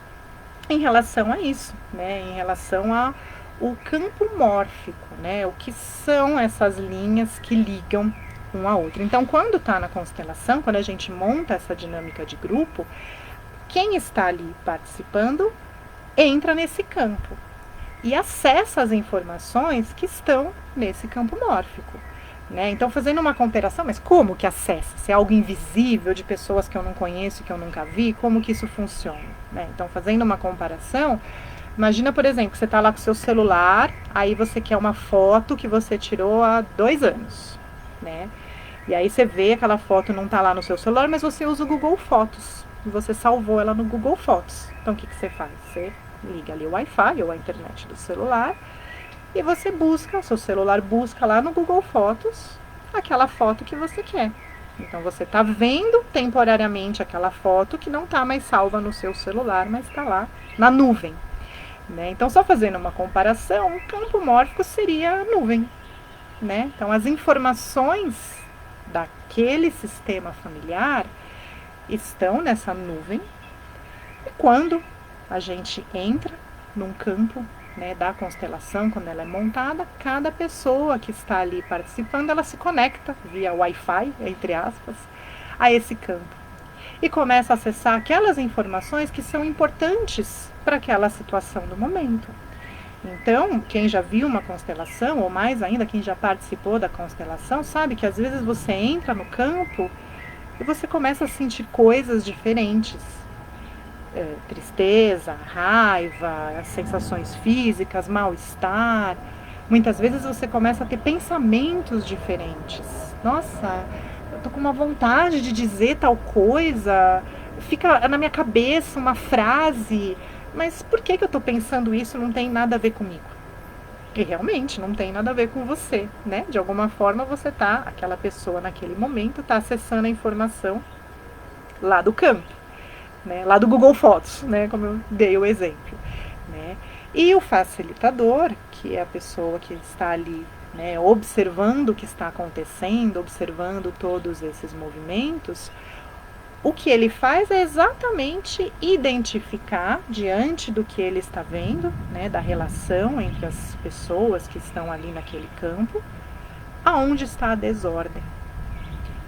em relação a isso, né? Em relação ao campo mórfico, né? O que são essas linhas que ligam um ao outro. Então, quando está na constelação, quando a gente monta essa dinâmica de grupo, quem está ali participando entra nesse campo e acessa as informações que estão nesse campo mórfico. Né? Então, fazendo uma comparação, mas como que acessa? Se é algo invisível, de pessoas que eu não conheço, que eu nunca vi, como que isso funciona? Né? Então, fazendo uma comparação, imagina, por exemplo, que você está lá com o seu celular, aí você quer uma foto que você tirou há 2 anos, né? E aí você vê aquela foto não está lá no seu celular, mas você usa o Google Fotos, e você salvou ela no Google Fotos. Então, o que você faz? Você liga ali o Wi-Fi ou a internet do celular, e você busca, seu celular busca lá no Google Fotos aquela foto que você quer. Então você está vendo temporariamente aquela foto que não está mais salva no seu celular, mas está lá na nuvem. Né? Então, só fazendo uma comparação, um campo mórfico seria a nuvem. Né? Então, as informações daquele sistema familiar estão nessa nuvem, e quando a gente entra num campo, né, da constelação, quando ela é montada, cada pessoa que está ali participando, ela se conecta via Wi-Fi, entre aspas, a esse campo. E começa a acessar aquelas informações que são importantes para aquela situação do momento. Então, quem já viu uma constelação, ou mais ainda, quem já participou da constelação, sabe que às vezes você entra no campo e você começa a sentir coisas diferentes. Tristeza, raiva, as sensações físicas, mal-estar. Muitas vezes você começa a ter pensamentos diferentes. Nossa, eu tô com uma vontade de dizer tal coisa, fica na minha cabeça uma frase, mas por que eu tô pensando isso? Não tem nada a ver comigo. E realmente não tem nada a ver com você, né? De alguma forma você tá, aquela pessoa naquele momento tá acessando a informação lá do campo, né? Lá do Google Fotos, né? Como eu dei o exemplo, né? E o facilitador, que é a pessoa que está ali, né, observando o que está acontecendo, observando todos esses movimentos, o que ele faz é exatamente identificar, diante do que ele está vendo, né, da relação entre as pessoas que estão ali naquele campo, aonde está a desordem,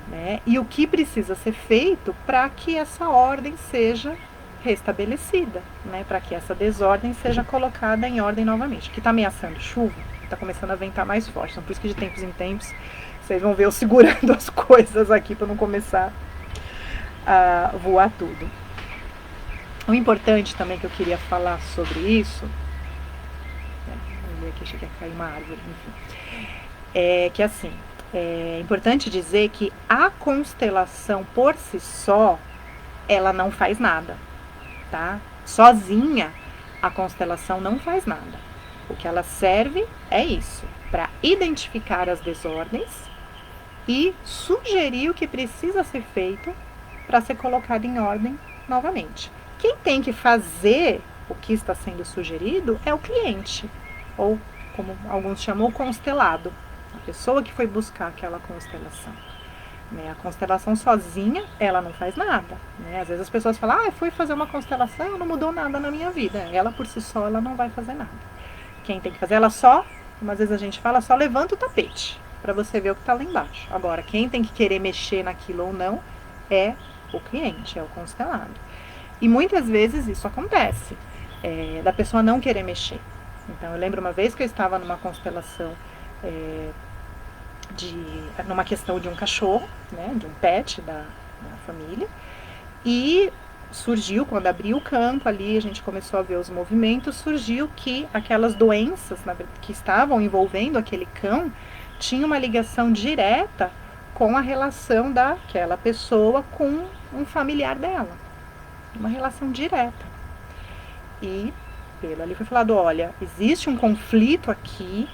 né, e o que precisa ser feito para que essa ordem seja restabelecida, né, para que essa desordem seja colocada em ordem novamente. Que está ameaçando chuva, está começando a ventar mais forte, então por isso que de tempos em tempos vocês vão ver eu segurando as coisas aqui para não começar a voar tudo. O importante também que eu queria falar sobre isso, aqui achei que ia cair uma árvore, enfim, é que assim, é importante dizer que a constelação por si só, ela não faz nada, tá? Sozinha, a constelação não faz nada. O que ela serve é isso, para identificar as desordens e sugerir o que precisa ser feito para ser colocado em ordem novamente. Quem tem que fazer o que está sendo sugerido é o cliente, ou como alguns chamam, o constelado, a pessoa que foi buscar aquela constelação. A constelação sozinha, ela não faz nada. Às vezes as pessoas falam, eu fui fazer uma constelação, não mudou nada na minha vida. Ela por si só, ela não vai fazer nada. Quem tem que fazer, ela só, como às vezes a gente fala, só levanta o tapete, para você ver o que está lá embaixo. Agora, quem tem que querer mexer naquilo ou não, é o cliente, é o constelado. E muitas vezes isso acontece, da pessoa não querer mexer. Então, eu lembro uma vez que eu estava numa constelação, numa questão de um cachorro, né, de um pet da família, e surgiu, quando abriu o campo ali, a gente começou a ver os movimentos, surgiu que aquelas doenças que estavam envolvendo aquele cão tinham uma ligação direta com a relação daquela pessoa com um familiar dela. Uma relação direta. E pelo ali foi falado, olha, existe um conflito aqui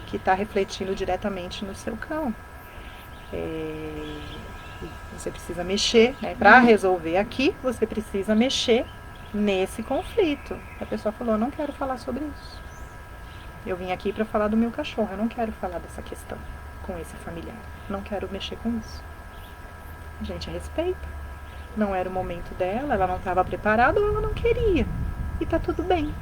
que está refletindo diretamente no seu cão. Você precisa mexer, né? Para resolver aqui, você precisa mexer nesse conflito. A pessoa falou, eu não quero falar sobre isso. Eu vim aqui para falar do meu cachorro, eu não quero falar dessa questão com esse familiar. Não quero mexer com isso. A gente respeita. Não era o momento dela, ela não estava preparada ou ela não queria. E tá tudo bem.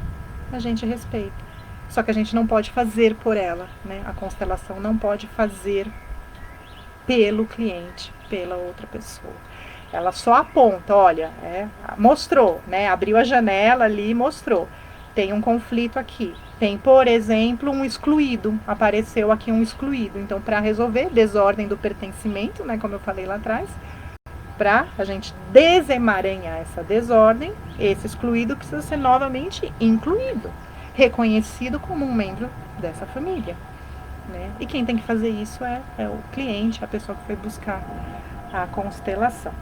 A gente respeita. Só que a gente não pode fazer por ela, né? A constelação não pode fazer pelo cliente, pela outra pessoa. Ela só aponta, olha, mostrou, né? Abriu a janela ali e mostrou. Tem um conflito aqui. Tem, por exemplo, um excluído. Apareceu aqui um excluído. Então, para resolver, desordem do pertencimento, né? Como eu falei lá atrás, para a gente desemaranhar essa desordem, esse excluído precisa ser novamente incluído, reconhecido como um membro dessa família, né? E quem tem que fazer isso é o cliente, a pessoa que foi buscar a constelação.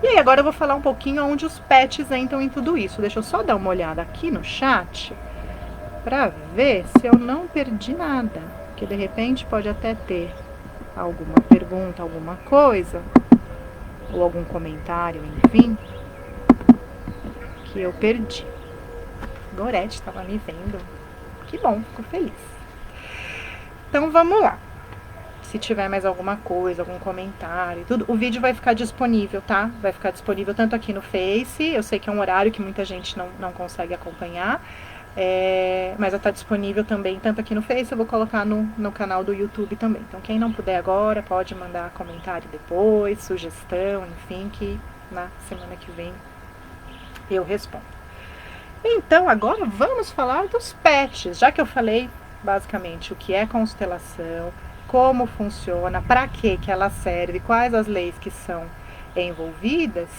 E aí, agora eu vou falar um pouquinho onde os pets entram em tudo isso. Deixa eu só dar uma olhada aqui no chat para ver se eu não perdi nada, porque de repente pode até ter alguma pergunta, alguma coisa, ou algum comentário, enfim, que eu perdi. Gorete estava me vendo. Que bom, fico feliz. Então vamos lá. Se tiver mais alguma coisa, algum comentário e tudo, o vídeo vai ficar disponível, tá? Vai ficar disponível tanto aqui no Face, eu sei que é um horário que muita gente não consegue acompanhar, mas vai estar disponível também tanto aqui no Face, eu vou colocar no canal do YouTube também. Então quem não puder agora, pode mandar comentário depois, sugestão, enfim, que na semana que vem eu respondo. Então, agora vamos falar dos pets, já que eu falei basicamente o que é constelação, como funciona, para que ela serve, quais as leis que são envolvidas,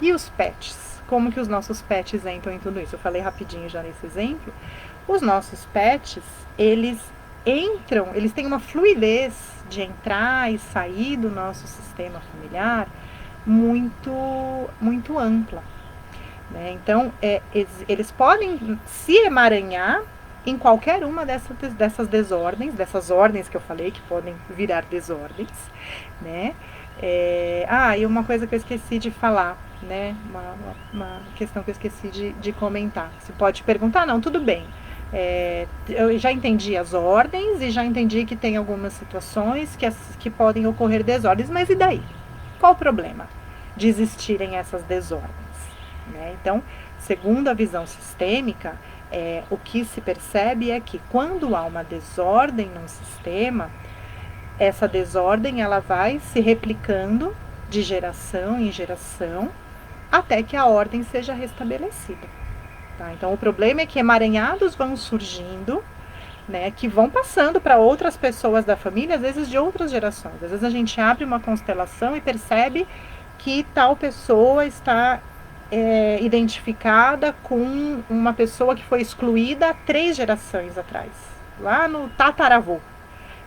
e os pets, como que os nossos pets entram em tudo isso. Eu falei rapidinho já nesse exemplo. Os nossos pets, eles entram, eles têm uma fluidez de entrar e sair do nosso sistema familiar muito ampla. Né? Então, eles podem se emaranhar em qualquer uma dessas desordens, dessas ordens que eu falei, que podem virar desordens. Né? E uma coisa que eu esqueci de falar, né? Uma questão que eu esqueci de comentar. Você pode perguntar, não, tudo bem. Eu já entendi as ordens e já entendi que tem algumas situações que podem ocorrer desordens, mas e daí? Qual o problema de existirem essas desordens? Né? Então, segundo a visão sistêmica, o que se percebe é que quando há uma desordem num sistema, essa desordem ela vai se replicando de geração em geração até que a ordem seja restabelecida. Tá? Então, o problema é que emaranhados vão surgindo, né, que vão passando para outras pessoas da família, às vezes de outras gerações. Às vezes a gente abre uma constelação e percebe que tal pessoa está identificada com uma pessoa que foi excluída 3 gerações atrás, lá no tataravô.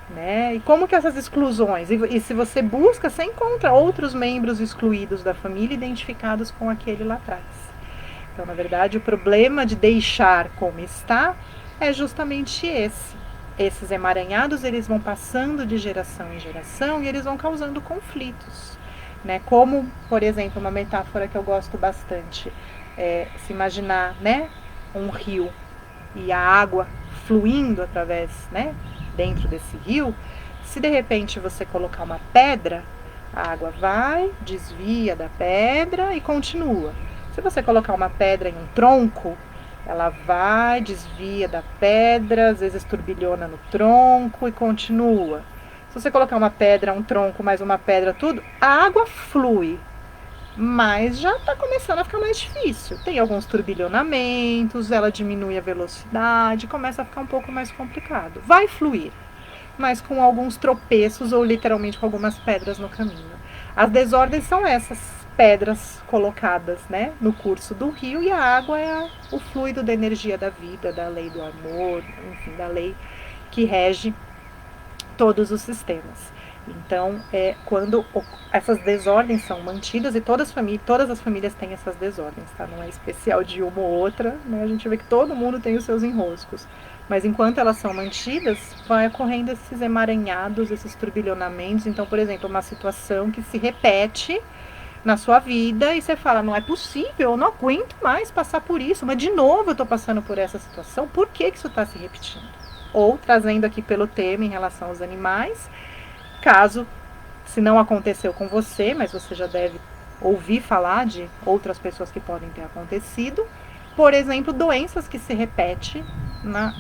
Né? E como que essas exclusões, e se você busca, você encontra outros membros excluídos da família identificados com aquele lá atrás. Então, na verdade, o problema de deixar como está é justamente esse. Esses emaranhados, eles vão passando de geração em geração e eles vão causando conflitos. Né? Como, por exemplo, uma metáfora que eu gosto bastante, se imaginar, né, um rio e a água fluindo através, né, dentro desse rio, se de repente você colocar uma pedra, a água vai, desvia da pedra e continua. Se você colocar uma pedra em um tronco, ela vai, desvia da pedra, às vezes turbilhona no tronco e continua. Se você colocar uma pedra, um tronco, mais uma pedra, tudo, a água flui. Mas já está começando a ficar mais difícil. Tem alguns turbilhonamentos, ela diminui a velocidade, começa a ficar um pouco mais complicado. Vai fluir, mas com alguns tropeços ou literalmente com algumas pedras no caminho. As desordens são essas pedras colocadas, né, no curso do rio, e a água é o fluido da energia da vida, da lei do amor, enfim, da lei que rege todos os sistemas. Então, quando essas desordens são mantidas, e todas as famílias têm essas desordens, tá? Não é especial de uma ou outra, né? A gente vê que todo mundo tem os seus enroscos. Mas enquanto elas são mantidas, vai ocorrendo esses emaranhados, esses turbilhonamentos. Então, por exemplo, uma situação que se repete na sua vida e você fala, não é possível, eu não aguento mais passar por isso, mas de novo eu estou passando por essa situação, por que isso está se repetindo? Ou, trazendo aqui pelo tema em relação aos animais, caso, se não aconteceu com você, mas você já deve ouvir falar de outras pessoas que podem ter acontecido, por exemplo, doenças que se repetem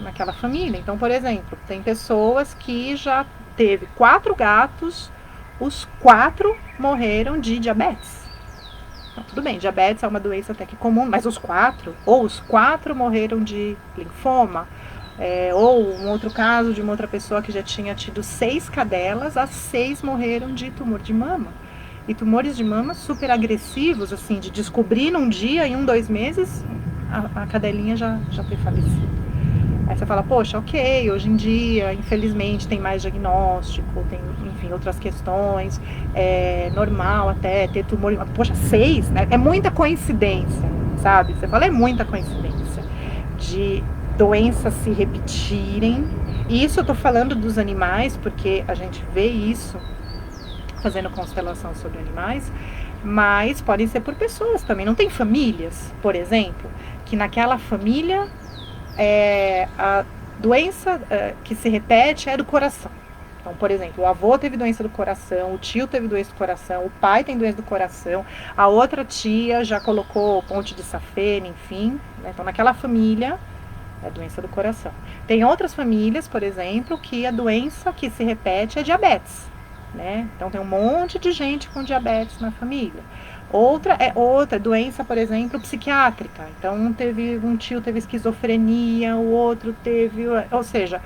naquela família. Então, por exemplo, tem pessoas que já teve 4 gatos, os 4 morreram de diabetes. Então, tudo bem, diabetes é uma doença até que comum, mas os 4 morreram de linfoma. Ou um outro caso de uma outra pessoa que já tinha tido 6 cadelas, as 6 morreram de tumor de mama. E tumores de mama super agressivos, assim, de descobrir num dia, em 2 meses, a cadelinha já foi falecida. Aí você fala, poxa, ok, hoje em dia, infelizmente, tem mais diagnóstico, tem, enfim, outras questões, é normal até ter tumor, poxa, 6, né? É muita coincidência, sabe? Você fala, é muita coincidência de doenças se repetirem. E isso eu tô falando dos animais, porque a gente vê isso fazendo constelação sobre animais, mas podem ser por pessoas também. Não tem famílias, por exemplo, que naquela família a doença que se repete é do coração. Então, por exemplo, o avô teve doença do coração, o tio teve doença do coração, o pai tem doença do coração, a outra tia já colocou ponte de safena, enfim. Né? Então, naquela família é doença do coração. Tem outras famílias, por exemplo, que a doença que se repete é diabetes. Né? Então, tem um monte de gente com diabetes na família. Outra doença, por exemplo, psiquiátrica. Então, um tio teve esquizofrenia, o outro teve, ou seja,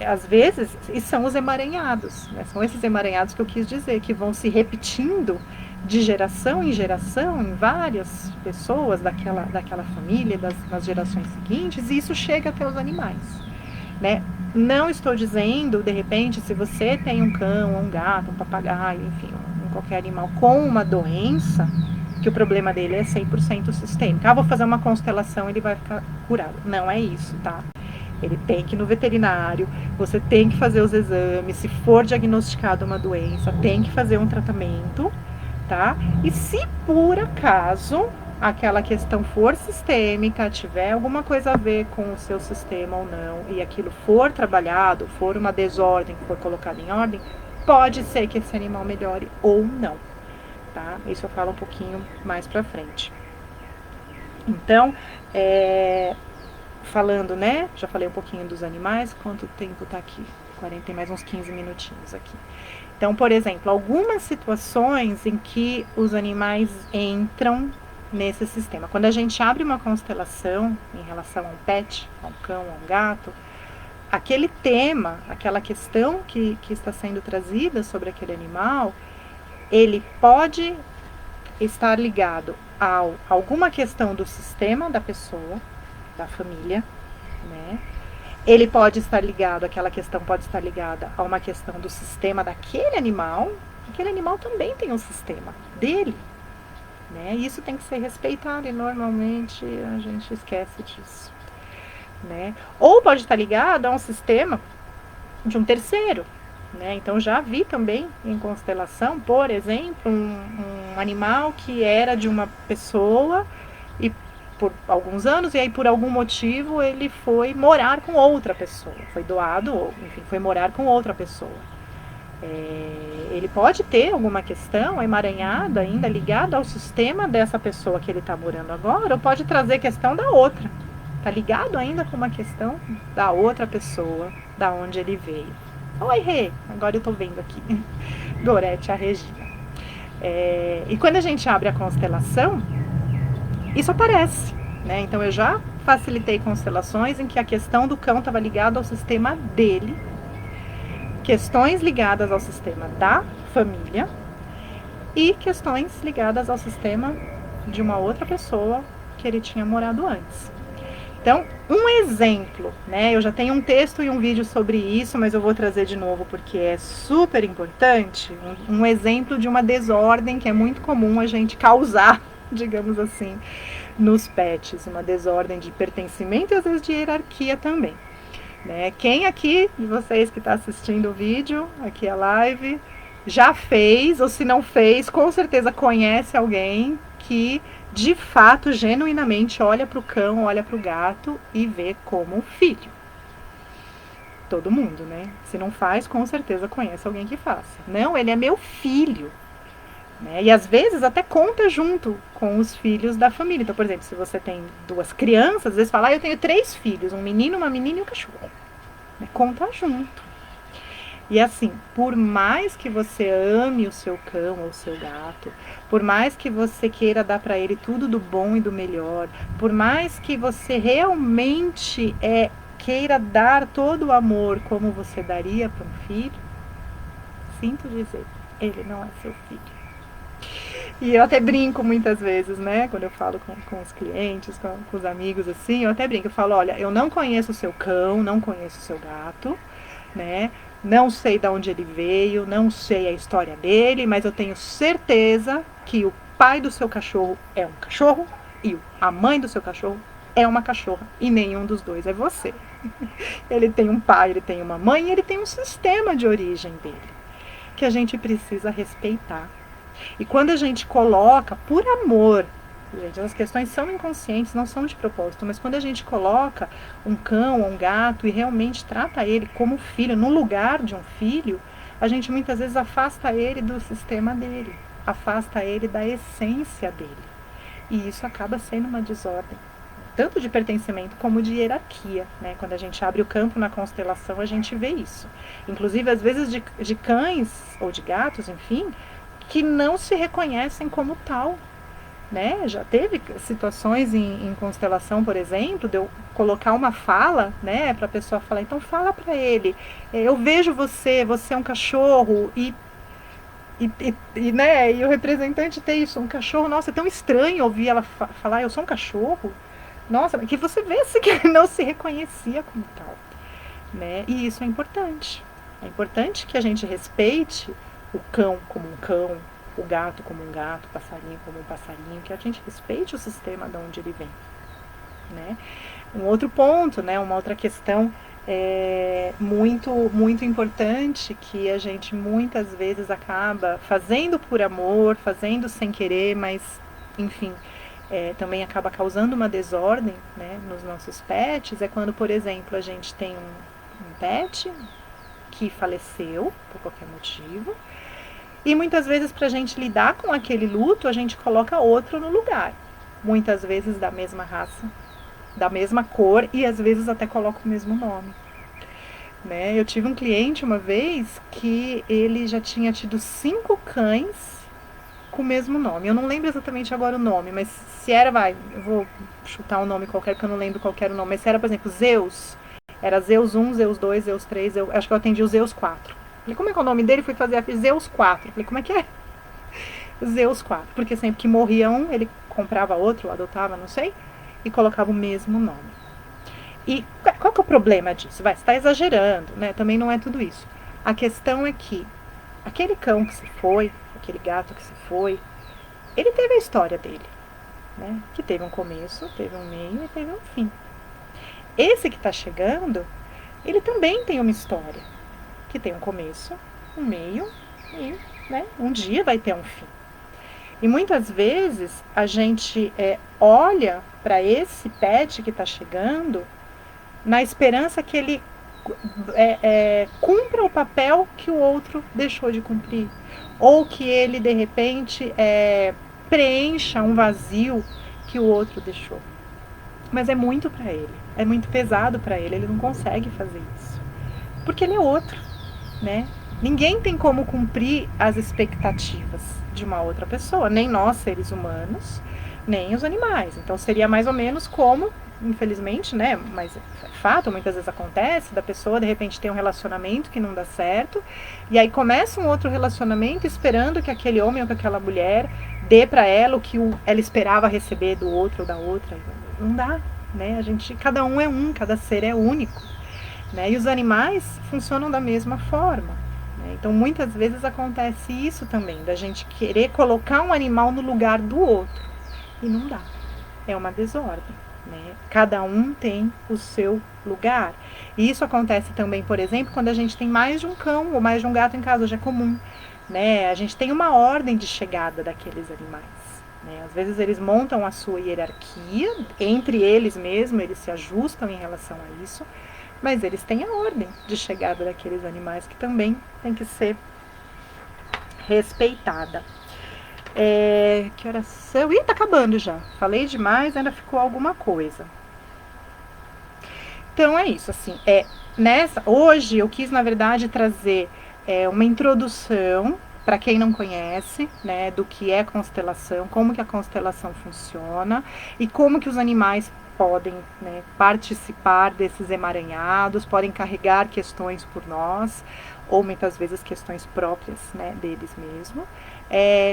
às vezes, e são os emaranhados, né? São esses emaranhados que eu quis dizer, que vão se repetindo de geração em geração, em várias pessoas daquela família, nas gerações seguintes, e isso chega até os animais, né? Não estou dizendo, de repente, se você tem um cão, um gato, um papagaio, enfim, qualquer animal com uma doença, que o problema dele é 100% sistêmico. Vou fazer uma constelação, ele vai ficar curado. Não é isso, tá? Ele tem que ir no veterinário, você tem que fazer os exames, se for diagnosticada uma doença, tem que fazer um tratamento, tá? E se por acaso aquela questão for sistêmica, tiver alguma coisa a ver com o seu sistema ou não, e aquilo for trabalhado, for uma desordem, for colocado em ordem, pode ser que esse animal melhore ou não, tá? Isso eu falo um pouquinho mais pra frente. Então, falando, né? Já falei um pouquinho dos animais. Quanto tempo tá aqui? 40, tem mais uns 15 minutinhos aqui. Então, por exemplo, algumas situações em que os animais entram nesse sistema. Quando a gente abre uma constelação em relação a um pet, a um cão, a um gato, aquele tema, aquela questão que está sendo trazida sobre aquele animal, ele pode estar ligado a alguma questão do sistema da pessoa, da família, né? Ele pode estar ligado, aquela questão pode estar ligada a uma questão do sistema daquele animal. Aquele animal também tem um sistema dele, né? E isso tem que ser respeitado e normalmente a gente esquece disso, né? Ou pode estar ligado a um sistema de um terceiro, né? Então já vi também em constelação, por exemplo, um animal que era de uma pessoa e por alguns anos, e aí por algum motivo ele foi morar com outra pessoa, foi doado, ou enfim, foi morar com outra pessoa. Ele pode ter alguma questão emaranhada ainda ligada ao sistema dessa pessoa que ele está morando agora, ou pode trazer questão da outra, está ligado ainda com uma questão da outra pessoa, da onde ele veio. Oi, Rê, agora eu estou vendo aqui, Gorete, a Regina. E quando a gente abre a constelação, isso aparece, né? Então eu já facilitei constelações em que a questão do cão estava ligada ao sistema dele, questões ligadas ao sistema da família e questões ligadas ao sistema de uma outra pessoa que ele tinha morado antes. Então, um exemplo, né? Eu já tenho um texto e um vídeo sobre isso, mas eu vou trazer de novo porque é super importante. Um exemplo de uma desordem que é muito comum a gente causar, digamos assim, nos pets, uma desordem de pertencimento e às vezes de hierarquia também, né? Quem aqui de vocês que está assistindo o vídeo, aqui a live, já fez, ou se não fez, com certeza conhece alguém que de fato, genuinamente olha para o cão, olha para o gato e vê como filho. Todo mundo, né? Se não faz, com certeza conhece alguém que faça. Não, ele é meu filho. Né? E às vezes até conta junto com os filhos da família. Então, por exemplo, se você tem 2 crianças, às vezes fala, eu tenho 3 filhos, um menino, uma menina e um cachorro. Né? Conta junto. E assim, por mais que você ame o seu cão ou o seu gato, por mais que você queira dar para ele tudo do bom e do melhor, por mais que você realmente queira dar todo o amor como você daria para um filho, sinto dizer, ele não é seu filho. E eu até brinco muitas vezes, né? Quando eu falo com os clientes, com os amigos, assim, eu até brinco. Eu falo, olha, eu não conheço o seu cão, não conheço o seu gato, né? Não sei de onde ele veio, não sei a história dele, mas eu tenho certeza que o pai do seu cachorro é um cachorro e a mãe do seu cachorro é uma cachorra. E nenhum dos dois é você. Ele tem um pai, ele tem uma mãe e ele tem um sistema de origem dele, que a gente precisa respeitar. E quando a gente coloca, por amor, gente, as questões são inconscientes, não são de propósito, mas quando a gente coloca um cão ou um gato e realmente trata ele como filho, no lugar de um filho, a gente muitas vezes afasta ele do sistema dele, afasta ele da essência dele. E isso acaba sendo uma desordem, tanto de pertencimento como de hierarquia, né? Quando a gente abre o campo na constelação, a gente vê isso. Inclusive, às vezes, de cães ou de gatos, enfim, que não se reconhecem como tal, né? Já teve situações em constelação, por exemplo, de eu colocar uma fala, né, para a pessoa falar, então fala para ele, eu vejo você, você é um cachorro, né, e o representante tem isso, um cachorro, nossa, é tão estranho ouvir ela falar, eu sou um cachorro, nossa, que você vê assim, que não se reconhecia como tal, né, e isso é importante que a gente respeite o cão como um cão, o gato como um gato, o passarinho como um passarinho, que a gente respeite o sistema de onde ele vem, né. Um outro ponto, né, uma outra questão muito importante, que a gente muitas vezes acaba fazendo por amor, fazendo sem querer, mas enfim, também acaba causando uma desordem, né, nos nossos pets, é quando, por exemplo, a gente tem um pet que faleceu por qualquer motivo, e muitas vezes, para a gente lidar com aquele luto, a gente coloca outro no lugar, muitas vezes da mesma raça, da mesma cor, e às vezes até coloca o mesmo nome, né? Eu tive um cliente uma vez que ele já tinha tido 5 cães com o mesmo nome. Eu não lembro exatamente agora o nome, mas se era, eu vou chutar um nome qualquer, que eu não lembro qual era o nome, mas se era, por exemplo, Zeus, era Zeus 1, Zeus 2, Zeus 3, acho que eu atendi o Zeus 4. Falei, como é que é o nome dele? Fui fazer a Zeus 4. Falei, como é que é? Zeus 4, porque sempre que morria um, ele comprava outro, adotava, não sei, e colocava o mesmo nome. E qual que é o problema disso? Você está exagerando, né? Também não é tudo isso. A questão é que aquele cão que se foi, aquele gato que se foi, ele teve a história dele, né? Que teve um começo, teve um meio e teve um fim. Esse que está chegando, ele também tem uma história, que tem um começo, um meio e, né, um dia vai ter um fim. E muitas vezes a gente olha para esse pet que está chegando na esperança que ele cumpra o papel que o outro deixou de cumprir, ou que ele de repente preencha um vazio que o outro deixou. Mas é muito para ele, é muito pesado para ele, ele não consegue fazer isso, porque ele é outro, né? Ninguém tem como cumprir as expectativas de uma outra pessoa, nem nós, seres humanos, nem os animais. Então seria mais ou menos como, infelizmente, né, mas é fato, muitas vezes acontece, da pessoa de repente ter um relacionamento que não dá certo, e aí começa um outro relacionamento esperando que aquele homem ou que aquela mulher dê para ela o que ela esperava receber do outro ou da outra. Não dá, né? Cada um é um, cada ser é único, né? E os animais funcionam da mesma forma. Então, muitas vezes acontece isso também, da gente querer colocar um animal no lugar do outro. E não dá. É uma desordem, né? Cada um tem o seu lugar. E isso acontece também, por exemplo, quando a gente tem mais de um cão ou mais de um gato em casa, hoje é comum, né? A gente tem uma ordem de chegada daqueles animais, né? Às vezes eles montam a sua hierarquia, entre eles mesmo, eles se ajustam em relação a isso, mas eles têm a ordem de chegada daqueles animais que também tem que ser respeitada. Que horas são? Ih, tá acabando já. Falei demais, ainda ficou alguma coisa. Então é isso, assim. Hoje eu quis, na verdade, trazer uma introdução para quem não conhece, né, do que é constelação, como que a constelação funciona e como que os animais podem, né, participar desses emaranhados, podem carregar questões por nós, ou muitas vezes questões próprias, né, deles mesmo.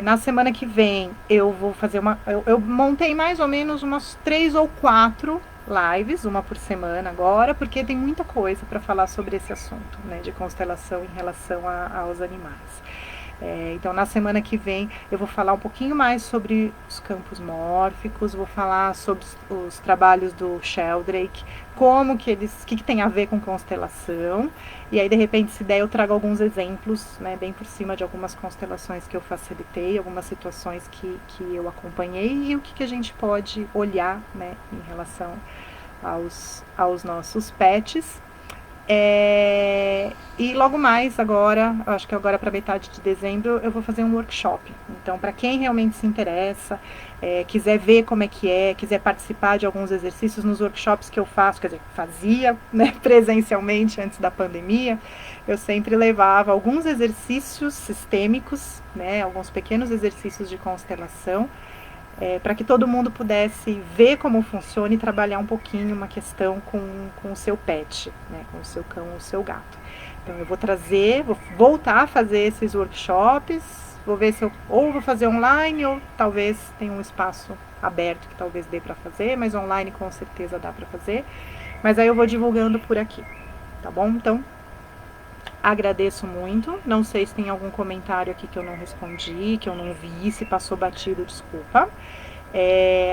Na semana que vem eu vou fazer eu montei mais ou menos umas 3 ou 4 lives, uma por semana agora, porque tem muita coisa para falar sobre esse assunto, né, de constelação em relação aos animais. Então, na semana que vem, eu vou falar um pouquinho mais sobre os campos mórficos, vou falar sobre os trabalhos do Sheldrake, o que tem a ver com constelação, e aí, de repente, se der, eu trago alguns exemplos, né, bem por cima de algumas constelações que eu facilitei, algumas situações que eu acompanhei, e o que a gente pode olhar, né, em relação aos nossos pets. E logo mais agora, acho que agora para metade de dezembro, eu vou fazer um workshop. Então, para quem realmente se interessa, quiser ver como é que quiser participar de alguns exercícios nos workshops que eu faço, quer dizer, fazia, né, presencialmente antes da pandemia, eu sempre levava alguns exercícios sistêmicos, né, alguns pequenos exercícios de constelação, para que todo mundo pudesse ver como funciona e trabalhar um pouquinho uma questão com o seu pet, né, com o seu cão ou o seu gato. Então eu vou voltar a fazer esses workshops, vou ver se eu ou vou fazer online ou talvez tenha um espaço aberto que talvez dê para fazer, mas online com certeza dá para fazer. Mas aí eu vou divulgando por aqui, tá bom? Então, agradeço muito. Não sei se tem algum comentário aqui que eu não respondi, que eu não vi, se passou batido, desculpa.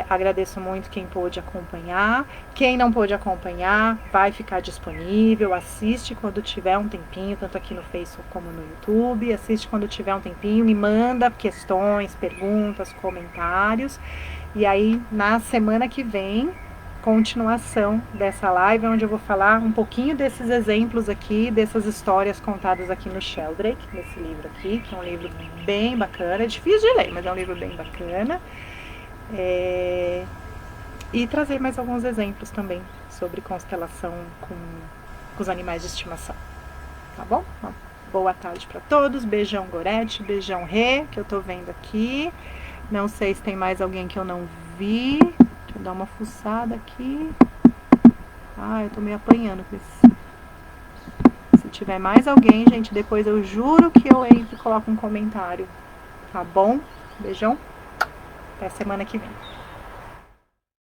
Agradeço muito quem pôde acompanhar. Quem não pôde acompanhar, vai ficar disponível. Assiste quando tiver um tempinho, tanto aqui no Facebook como no YouTube. Assiste quando tiver um tempinho, me manda questões, perguntas, comentários. E aí, na semana que vem, continuação dessa live, onde eu vou falar um pouquinho desses exemplos aqui, dessas histórias contadas aqui no Sheldrake, nesse livro aqui, que é um livro bem bacana, é difícil de ler, mas é um livro bem bacana. E trazer mais alguns exemplos também sobre constelação com os animais de estimação. Tá bom? Uma boa tarde para todos. Beijão, Gorete. Beijão, Rê, que eu tô vendo aqui. Não sei se tem mais alguém que eu não vi. Deixa eu dar uma fuçada aqui. Eu tô meio apanhando com isso. Se tiver mais alguém, gente, depois eu juro que eu entro e coloco um comentário. Tá bom? Beijão. Até semana que vem.